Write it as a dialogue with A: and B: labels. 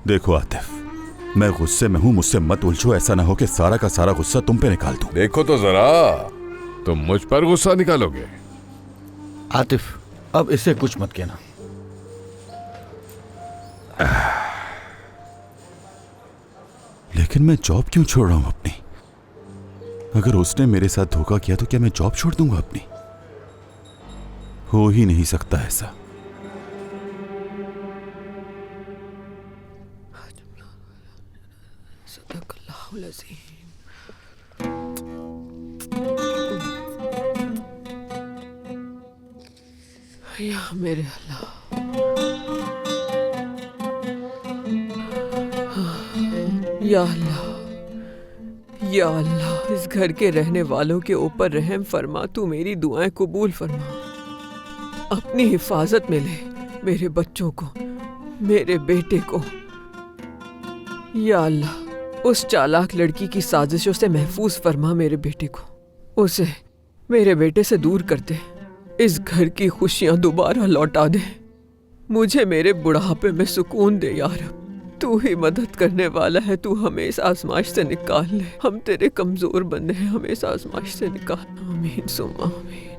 A: देखो आतिफ, मैं गुस्से में हूं, मुझसे मत उलझो। ऐसा ना हो कि सारा का सारा गुस्सा तुम पे निकाल दूं।
B: देखो तो जरा, तुम मुझ पर गुस्सा निकालोगे।
C: आतिफ, अब इसे कुछ मत कहना।
A: लेकिन मैं जॉब क्यों छोड़ रहा हूं अपनी? अगर उसने मेरे साथ धोखा किया तो क्या मैं जॉब छोड़ दूंगा अपनी? हो ही नहीं सकता ऐसा।
D: या मेरे अल्लाह, या अल्लाह, या अल्लाह, इस घर के रहने वालों के ऊपर रहम फरमा। तू मेरी दुआएं कबूल फरमा। अपनी हिफाजत में ले मेरे बच्चों को, मेरे बेटे को। या अल्लाह, उस चालाक लड़की की साजिशों से महफूज फरमा मेरे बेटे को। उसे मेरे बेटे से दूर कर दे। इस घर की खुशियां दोबारा लौटा दे। मुझे मेरे बुढ़ापे में सुकून दे या रब। तू ही मदद करने वाला है। तू हमें इस आजमाइश से निकाल ले। हम तेरे कमजोर बंदे हैं, हमें इस आजमाइश से निकाल। आमीन सुम्मा आमीन।